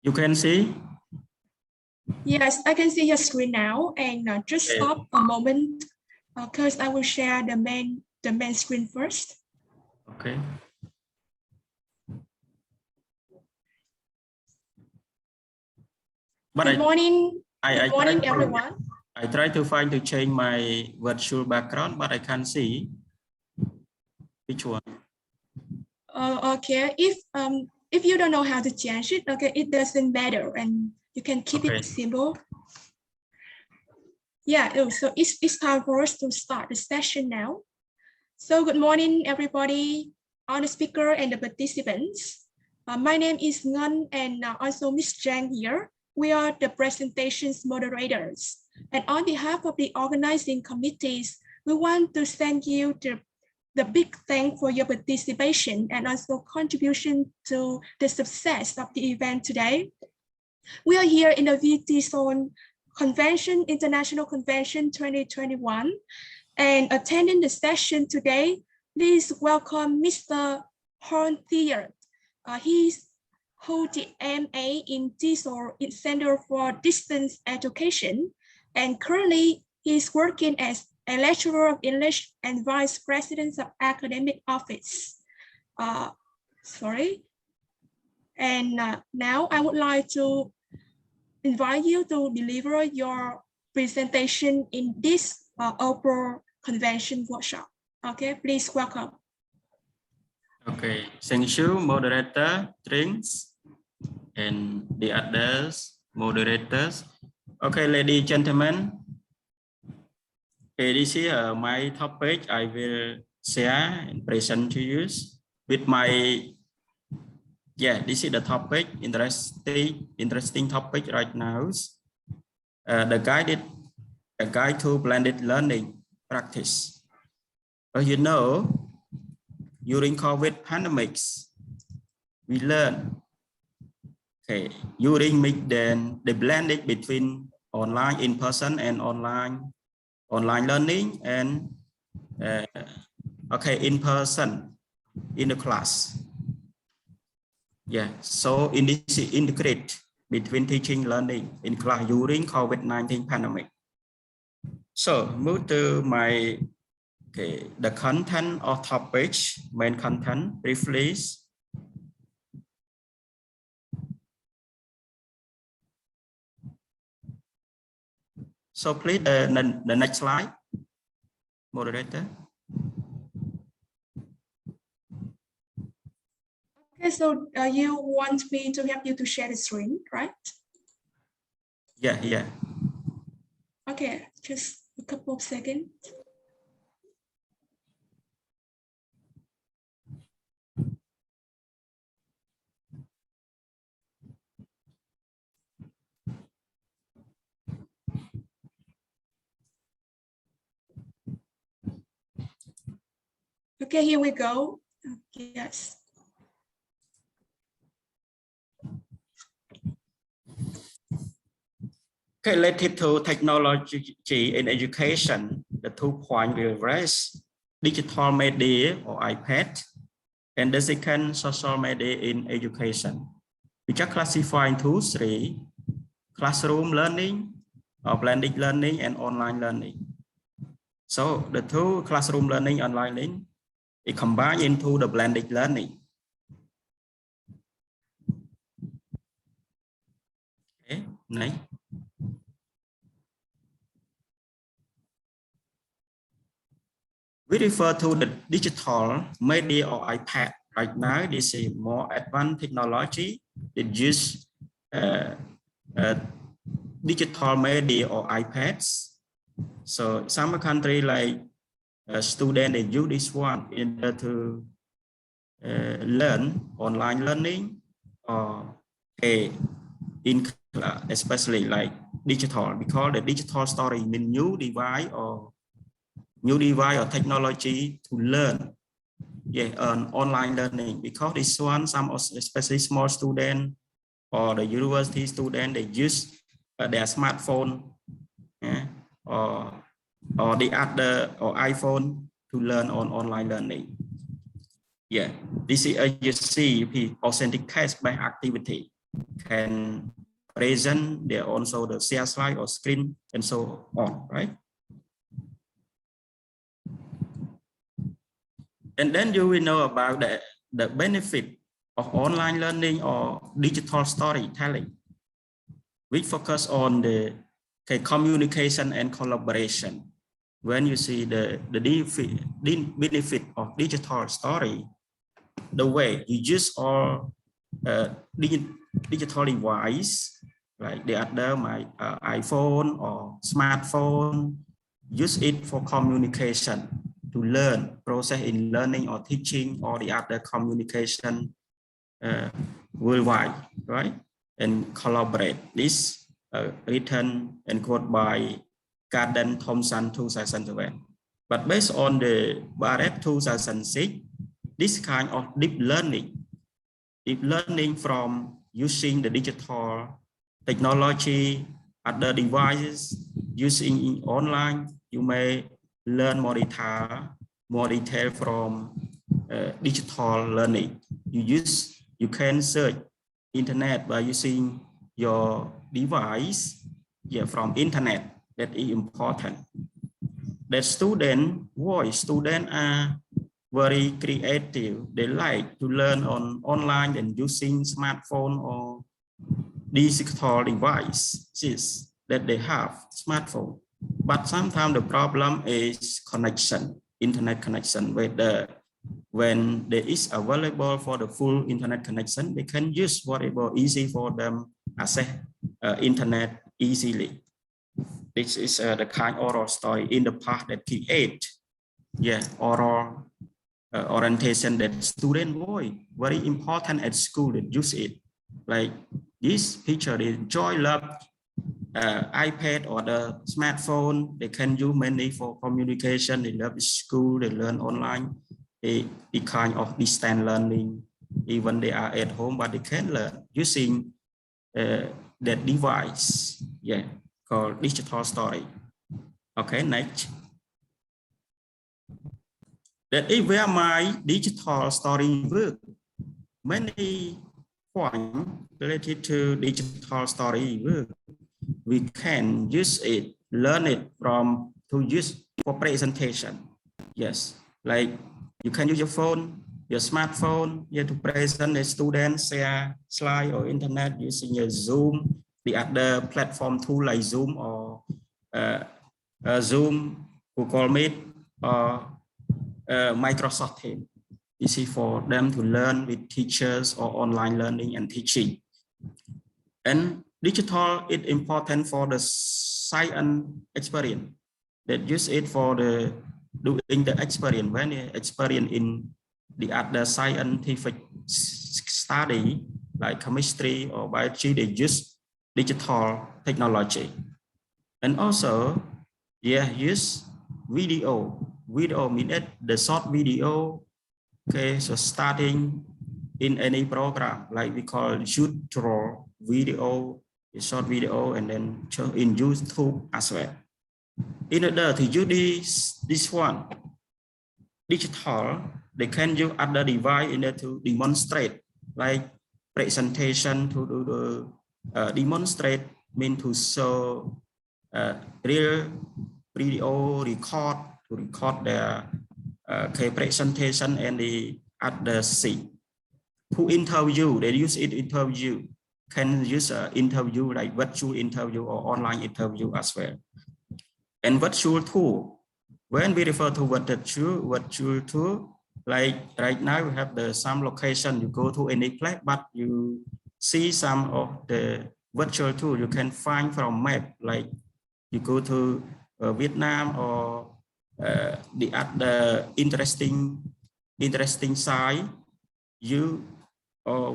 You can see? Yes, I can see your screen now, and just Okay. stop a moment because I will share the main screen first. Okay. But Good morning. I Good morning, everyone. I try to find to change my virtual background, but I can't see which one. Okay. If you don't know how to change it, okay, it doesn't matter, and you can keep it simple. Yeah. So it's time for us to start the session now. So good morning, everybody, all the speaker and the participants. My name is Ngan, and also Miss Jang here. We are the presentations moderators. And on behalf of the organizing committees, we want to thank you the big thank for your participation and also contribution to the success of the event today. We are here in the VT Zone Convention, International Convention 2021, and attending the session today, please welcome Mr. Horn Thier. He's holds the MA in TESOL Center for Distance Education, and currently he's working as a lecturer of English and vice president of academic office. And now I would like to invite you to deliver your presentation in this overall convention workshop. Okay, please welcome. Okay, thank you, moderator, Drinks, and the others, moderators. Okay, ladies and gentlemen, okay, this is my topic. I will share and present to you with my, this is the topic, interesting topic right now. The guide to blended learning practice. You know, during COVID pandemics, we learn, okay, during the blended between online in person and online learning and in person in the class. Yeah, so in this integrate between teaching learning in class during COVID-19 pandemic. So move to my the content of topic, main content briefly. So please the next slide, moderator. Okay, so you want me to help you to share the screen, right? Yeah. Okay, just a couple of seconds. Okay, here we go. Yes. Okay, related to technology in education, the 2 points will raise digital media or iPad, and the second social media in education. We just classify into 3: classroom learning, or blended learning, and online learning. So the 2 classroom learning and online learning is combined into the blended learning. Okay, next. We refer to the digital media or iPad. Right now, this is more advanced technology that use digital media or iPads. So some country like students, they use this one in order to learn online learning or in especially like digital, because the digital story means new device or technology to learn online learning, because this one some especially small student or the university student, they use their smartphone or the other or iPhone to learn on online learning. Yeah, this is as you see authentic case by activity. can present there also the share slide or screen and so on, right? And then you will know about the benefit of online learning or digital storytelling, which focus on the communication and collaboration. When you see the benefit of digital story, the way you use all digital device, like the other iPhone or smartphone, use it for communication, to learn, process in learning or teaching or the other communication worldwide, right? And collaborate. This written and quote by Garden Thompson 2007. But based on the Barrett 2006, this kind of deep learning from using the digital technology, other devices, using online, you may learn more detail from digital learning. You can search internet by using your device, from internet. That is important. The students are very creative. They like to learn online and using smartphone or digital devices that they have, smartphone. But sometimes the problem is connection, internet connection. When there is available for the full internet connection, they can use whatever easy for them, access internet easily. This is the kind of oral story in the past that create, oral orientation that student very important at school that use it. Like this picture, they enjoy, love iPad or the smartphone. They can use mainly for communication. They love school. They learn online. The kind of distance learning. Even they are at home, but they can learn using that device. Called digital story. Okay, next. That is where my digital story work. Many points related to digital story work. We can use it, learn it to use for presentation. Yes, like you can use your phone, your smartphone, to present a student, share slide or internet using your Zoom, the other platform tool like Zoom or Zoom, Google Meet, or Microsoft Teams. Easy for them to learn with teachers or online learning and teaching. And digital is important for the science experience. That use it for doing the experience. When you experience in the other scientific study like chemistry or biology, they use digital technology. And also, use video. Video means the short video. Okay, so starting in any program, like we call YouTube video, a short video, and then in YouTube as well. In order to use this one, digital, they can use other device in order to demonstrate, like presentation to do the demonstrate, mean to show real video to record their presentation and the other scene. To interview, they use it interview, can use interview like virtual interview or online interview as well. And virtual tool, when we refer to virtual tool, like right now we have some location, you go to any place, but you see some of the virtual tool you can find from map, like you go to Vietnam or the other interesting site, you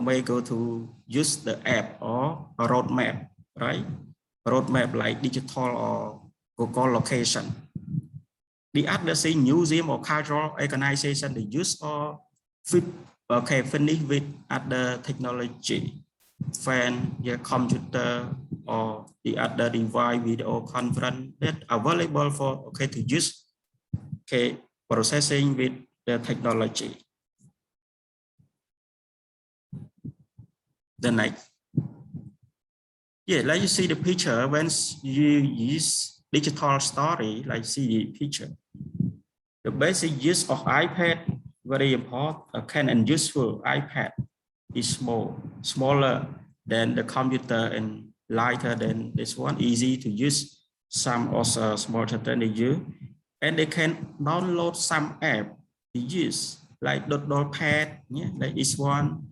may go to use the app or a roadmap, right? Roadmap like digital or Google location. The other thing, museum or cultural organization, they use or finish with other technology, fan, computer or the other device, video conference that available for to use processing with the technology. The next. Yeah, like you see the picture when you use digital story, like see the picture. The basic use of iPad, very important, can and useful. iPad is smaller than the computer and lighter than this one, easy to use. Some also smaller than you, and they can download some app to use, like Notepad, yeah, like this one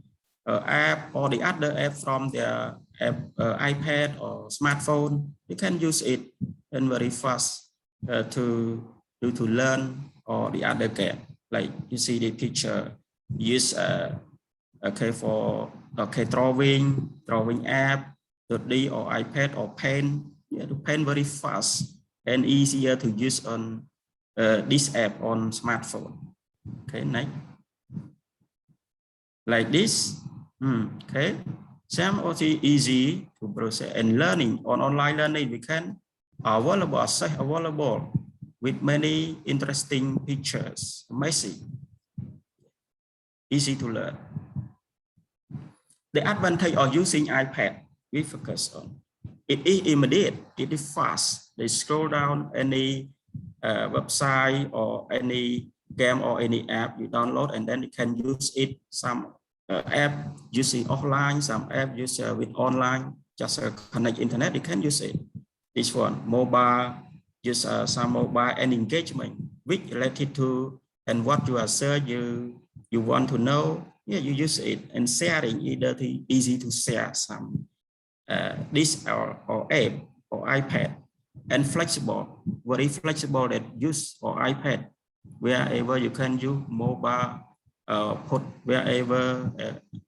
app or the other app from their app, iPad or smartphone. You can use it and very fast to learn or the other game. Like you see the picture, use okay for drawing app, 2D or iPad or pen. Yeah, to pen very fast and easier to use on this app on smartphone. Okay, next. Like this. Okay. Same also easy to process and learning on online learning. We can available with many interesting pictures. Amazing. Easy to learn. The advantage of using iPad we focus on. It is immediate, it is fast. They scroll down any website or any game or any app you download, and then you can use it. Some app using offline, some app use with online, just connect internet, you can use it. This one, mobile, use some mobile and engagement with related to and what you are searching, you want to know, yeah, you use it. And sharing, either easy to share some this or app or iPad, and flexible, very flexible that use for iPad, wherever you can use mobile, put wherever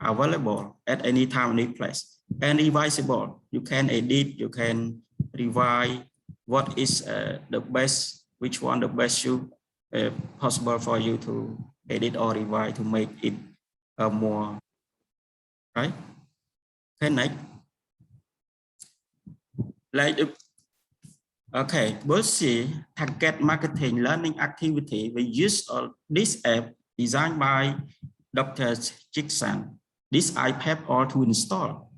available at any time, any place, and revisable. You can edit, you can revise what is the best, which one the best you possible for you to edit or revise to make it more, right? Okay, next. Like okay, Bullseye target marketing learning activity. We use this app designed by Dr. Chea. This iPad or to install.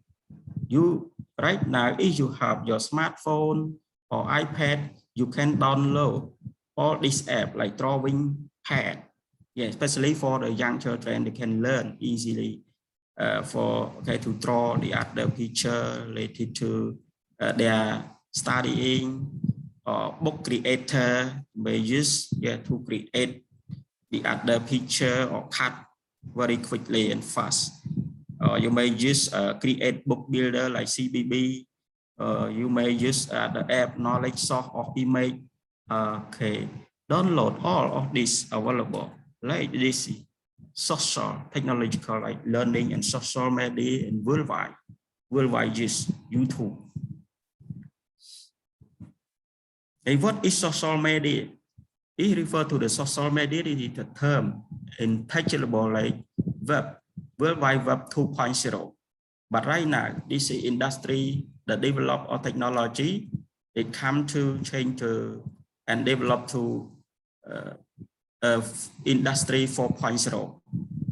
You right now, if you have your smartphone or iPad, you can download all this app like drawing pad. Yeah, especially for the young children, they can learn easily to draw the other picture related to their studying, or book creator may use to create the other picture or cut very quickly and fast. You may use create book builder like CBB. You may use the app knowledge source of image. Okay, download all of this available like this. Social, technological, like learning and social media and worldwide use YouTube. And what is social media? It refers to the social media, is the term intelligible like web, worldwide web 2.0. But right now, this industry, the develop of technology, it come to change and develop to industry 4.0,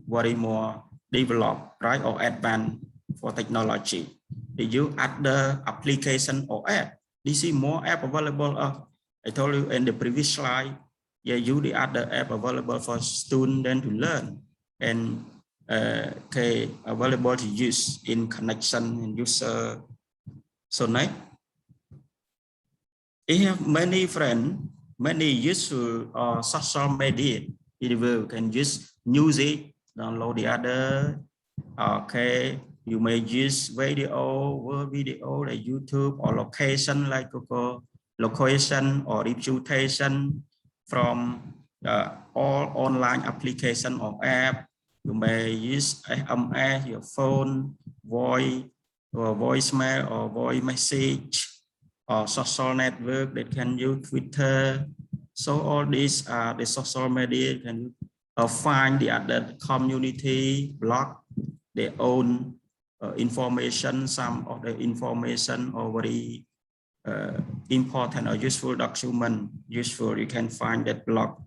very more developed, right, or advanced for technology. They use other application or app. This is more app available. I told you in the previous slide, yeah, use the other app available for students to learn and available to use in connection and user. So next, we have many friends, many useful social media. You can use music, download the other. Okay, you may use video like YouTube, or location like Google location or reputation from all online application or app. You may use SMS, your phone, voice or voicemail or voice message, or social network that can use Twitter. So all these are the social media. You can find the other community, blog, their own information. Some of the information are very important or useful document. Useful, you can find that blog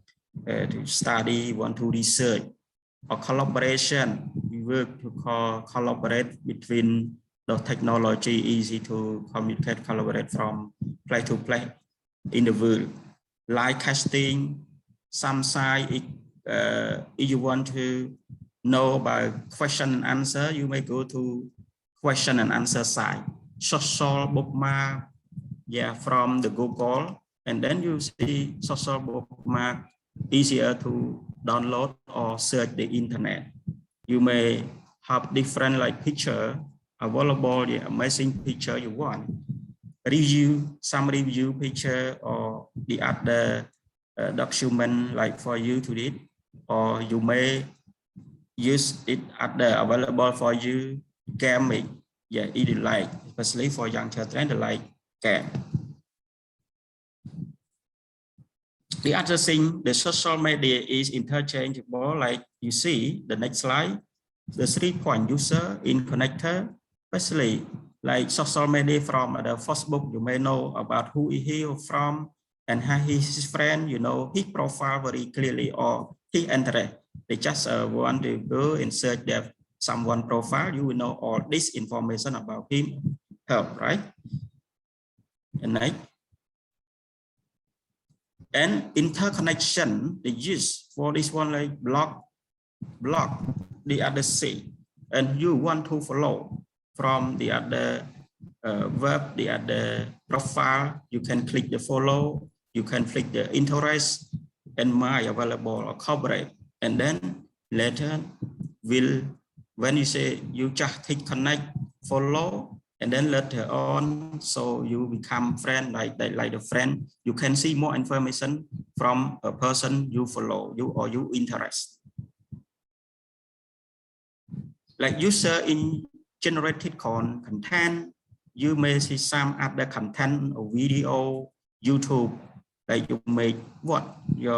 to study, want to research, or collaboration. We work to collaborate between the technology easy to communicate, collaborate from place to place in the world. Live casting, some side, if you want to know about question and answer, you may go to question and answer side. Social bookmark, yeah, from the Google, and then you see social bookmark easier to download or search the internet. You may have different like picture available, the amazing picture you want. Review, some review picture or the other document like for you to read, or you may use it other available for you gaming. Yeah, it is like, especially for young children, they like game. The other thing, the social media is interchangeable, like you see the next slide, the 3-point user in connector, especially like social media from the Facebook, you may know about who he is from and how he's his friend, you know, his profile very clearly or his interest. They just want to go and search their someone profile, you will know all this information about him, her, right? And next. And interconnection, the use for this one like block the other C, and you want to follow from the other web, the other profile, you can click the follow, you can click the interest and my available or corporate, and then later will, when you say you just click connect, follow, and then later on, so you become friend like the friend, you can see more information from a person you follow, you or you interest. Like user in generated content, you may see some other content or video, YouTube, like you make what you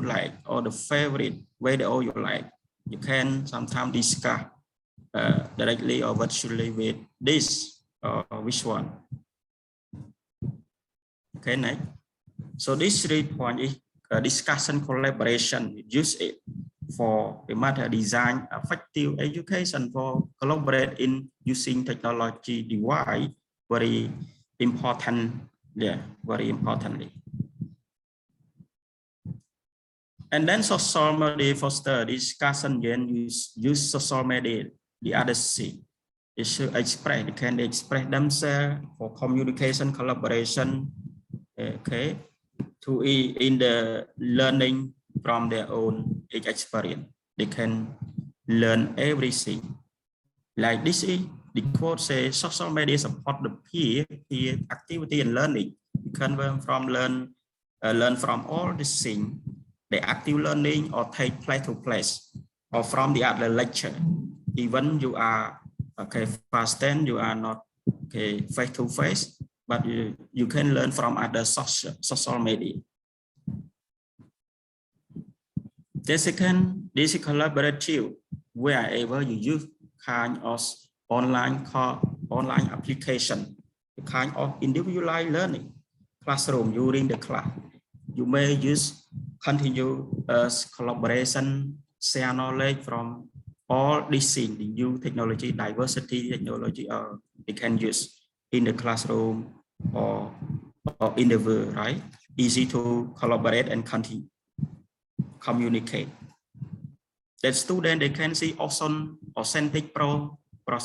like or the favorite video you like. You can sometimes discuss directly or virtually with this or which one. Okay, next. So this 3-point is discussion collaboration. Use it for the matter design effective education for collaborate in using technology device, very important. Yeah, very importantly. And then social media foster discussion, then use social media, the other C. They should express, can they express themselves for communication, collaboration, okay, to in the learning from their own experience. They can learn everything. Like this is the quote says, social media support the peer activity and learning. You can learn from all these things. The active learning or take place to place or from the other lecture. Even you are okay fast, then you are not okay face to face, but you can learn from other social media. The second, this is collaborative, wherever you use kind of online application, kind of individualized learning classroom during the class. You may use continuous collaboration, share knowledge from all these things, the new technology, diversity technology, they can use in the classroom or in the world, right? Easy to collaborate and continue communicate. That student, they can see awesome, authentic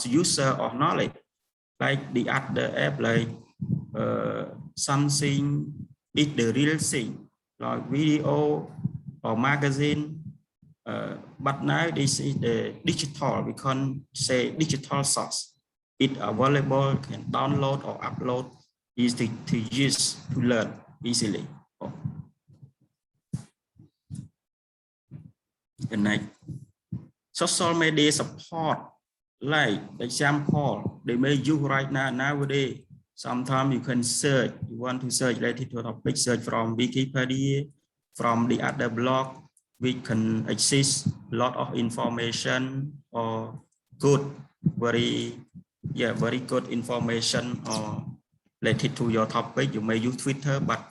user or knowledge, like the other app, like something is the real thing, like video or magazine. But now this is the digital, we can say digital source. It available, can download or upload, easy to use, to learn easily. Good night. Social media support, like example, they may use right now nowadays. Sometimes you can search, you want to search related to a topic, search from Wikipedia, from the other blog, we can access a lot of information or good, very good information or related to your topic. You may use Twitter, but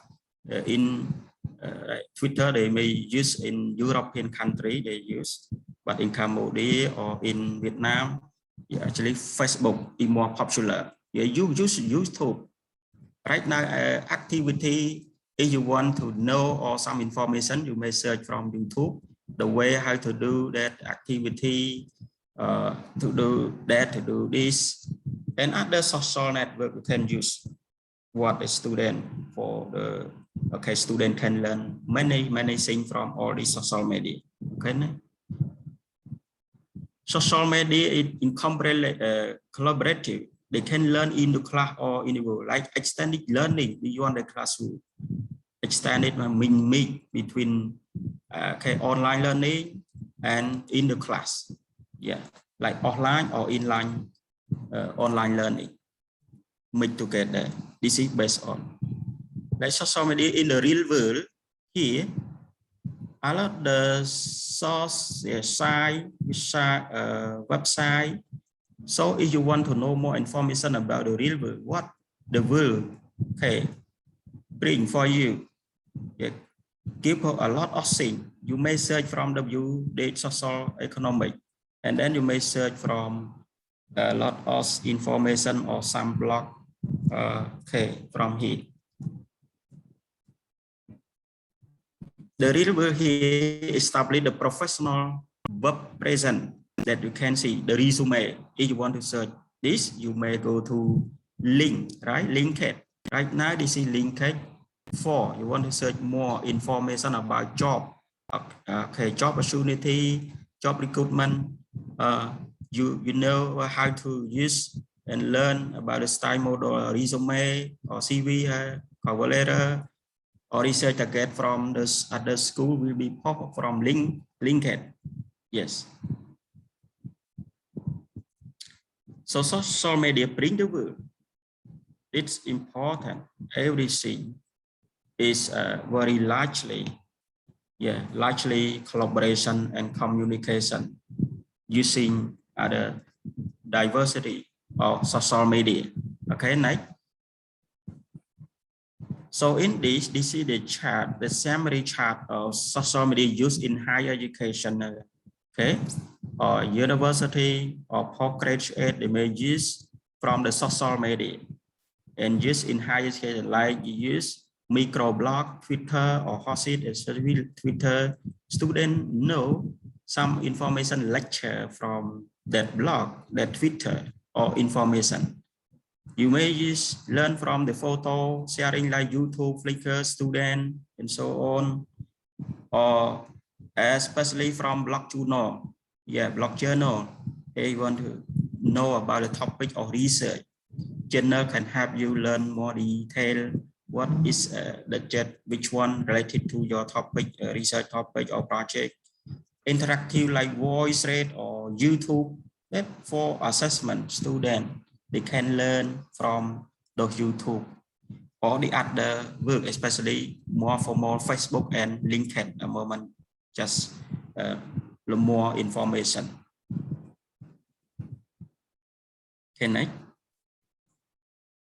in Twitter they may use in European country, they use, but in Cambodia or in Vietnam, Yeah, actually, Facebook is more popular. Yeah, you use YouTube. Right now, activity, if you want to know or some information, you may search from YouTube, the way how to do that activity, to do that, to do this, and other social network you can use. What a student for the, okay, student can learn many things from all these social media. Okay. Social media is collaborative. They can learn in the class or in the world, like extended learning beyond the classroom. Extended meet between okay, online learning and in the class. Yeah, like offline or inline online learning. Meet together. This is based on like social media in the real world. Here, a lot the source, site, website. So if you want to know more information about the real world, what the world, okay, bring for you, yeah, give a lot of things. You may search from the view, the social economic, and then you may search from a lot of information or some blog, okay, from here. The real world here establish the professional verb present that you can see the resume. If you want to search this, you may go to link, right? Linked. Right now, this is linked. For you want to search more information about job, okay, job opportunity, job recruitment. You know how to use and learn about the style model, resume or CV, cover letter, or research I get from this other school will be pop from linked. Yes. So social media bring the world. It's important. Everything is very largely, yeah, largely collaboration and communication using other diversity of social media. Okay, next. So in this is the chart, the summary chart of social media used in higher education, okay, or university or postgraduate, they may use from the social media and use in higher education, like you use microblog, Twitter, or Hosit, especially Twitter. Students know some information lecture from that blog, that Twitter, or information. You may use learn from the photo sharing like YouTube, Flickr, student, and so on, or especially from blog journal. Yeah, blog journal. If you want to know about the topic or research, journal can help you learn more detail. What is which one related to your topic, research topic or project. Interactive like voice rate or YouTube, that for assessment student. They can learn from the YouTube or the other work, especially more for more Facebook and LinkedIn. A moment, just more information. Okay, next.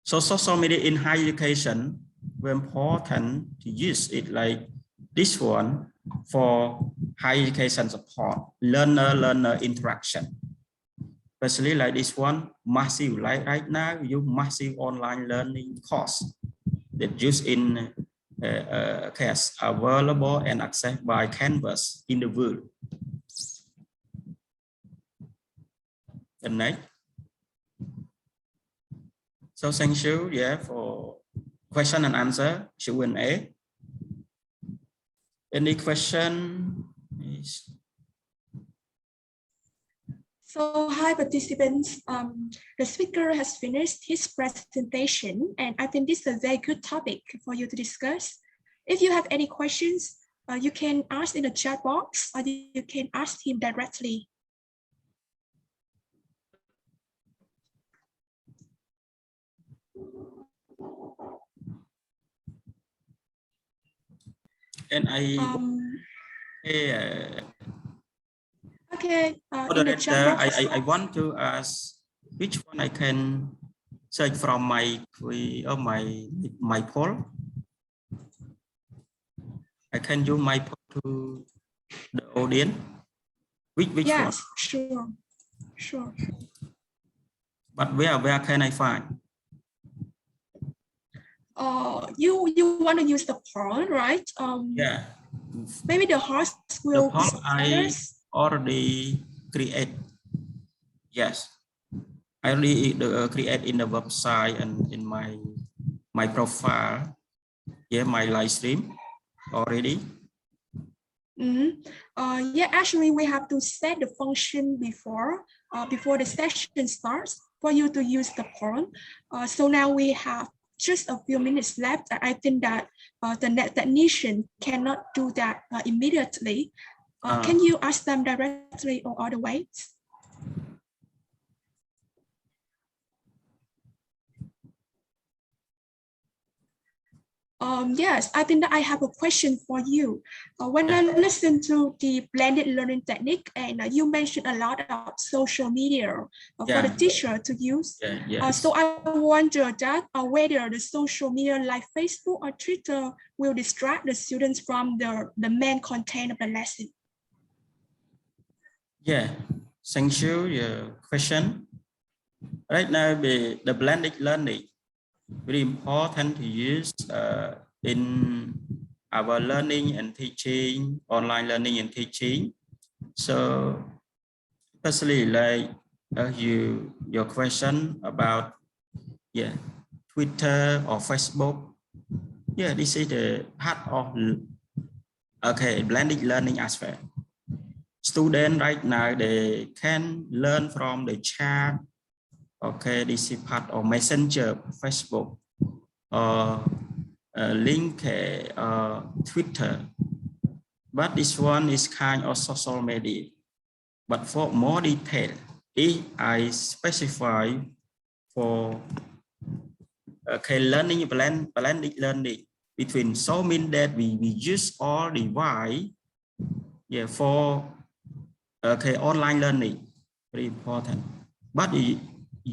So social media in higher education, very important to use it like this one for higher education support, learner interaction. Especially like this one, massive, like right now, you massive online learning course that used in case available and accessed by Canvas in the world. The next. So thank you, yeah, for question and answer, Q&A. Any question? So hi participants, the speaker has finished his presentation and I think this is a very good topic for you to discuss. If you have any questions, you can ask in the chat box or you can ask him directly. And okay, in the chat box. I want to ask which one I can search from my poll. I can use my poll to the audience. Which yes, one? Sure. But where can I find? You want to use the porn, right? Yeah. Maybe the host The will porn send I us. already create. Yes. I already create in the website and in my profile. Yeah, my live stream already. Yeah, actually, we have to set the function before the session starts for you to use the porn. So now we have just a few minutes left. I think that the net technician cannot do that immediately. Can you ask them directly or other ways? Yes, I think that I have a question for you. When I listen to the blended learning technique, and you mentioned a lot about social media for the teacher to use. Yes. So I wonder that whether the social media like Facebook or Twitter will distract the students from the main content of the lesson. Yeah, thank you. Your question. Right now, the blended learning very important to use in our learning and teaching, online learning and teaching. So, especially like your question about Twitter or Facebook. Yeah, this is the part of blended learning aspect. Students right now they can learn from the chat. Okay, this is part of Messenger, Facebook, or link Twitter. But this one is kind of social media. But for more detail, if I specify for learning blended learning between, so mean that we use all device for online learning, very important. But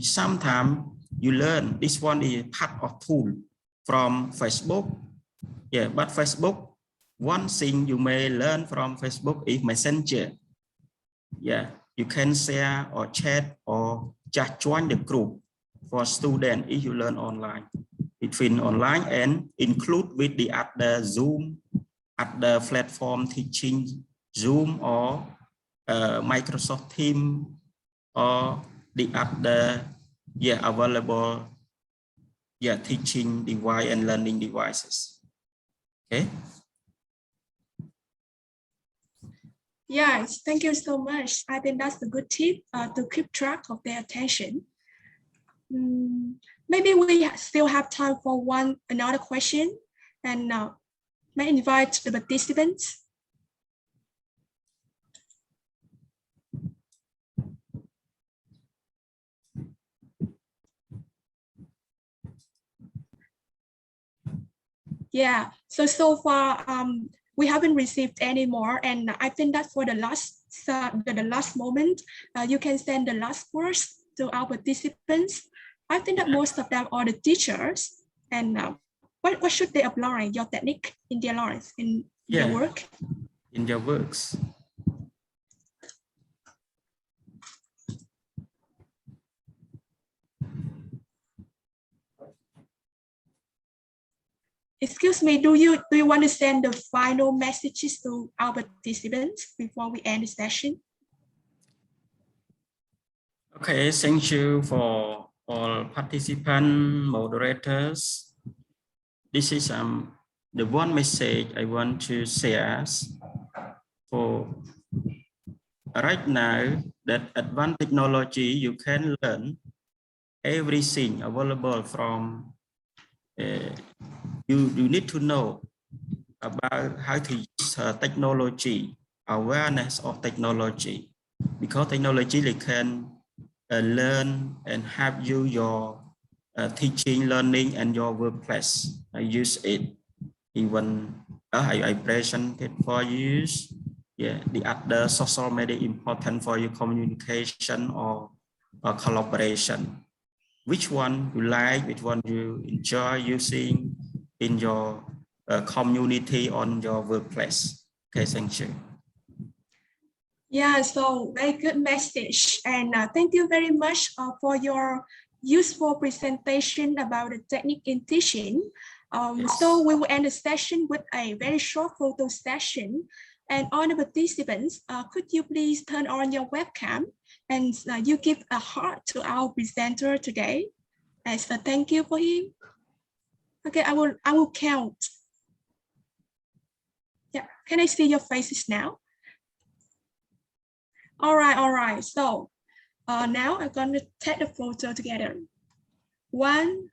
sometimes you learn this one is part of tool from Facebook. Yeah, but Facebook, one thing you may learn from Facebook is Messenger. Yeah, you can share or chat or just join the group for students if you learn online. Between online and include with the other Zoom, other platform teaching, Zoom or Microsoft Teams or the other available teaching device and learning devices. Okay. Yes, thank you so much. I think that's a good tip to keep track of their attention. Maybe we still have time for another question, and may I invite the participants. Yeah, so far we haven't received any more, and I think that for the last moment, you can send the last words to our participants. I think that most of them are the teachers, and what should they apply your technique in their lives, in their work? In their works. Excuse me, do you want to send the final messages to our participants before we end the session? Okay, thank you for all participant moderators. This is the one message I want to share. For right now, that advanced technology, you can learn everything available from you need to know about how to use technology, awareness of technology, because technology they can learn and help you your teaching, learning, and your workplace. I use it even I present it for you. Yeah, the other social media important for your communication or collaboration. Which one you like, which one you enjoy using in your community on your workplace. Okay, thank you. Yeah, so very good message. And thank you very much for your useful presentation about the technique in teaching. Yes. So we will end the session with a very short photo session. And all the participants, could you please turn on your webcam and you give a heart to our presenter today as a thank you for him. Okay, I will count. Yeah, can I see your faces now? All right. So now I'm going to take the photo together. 1,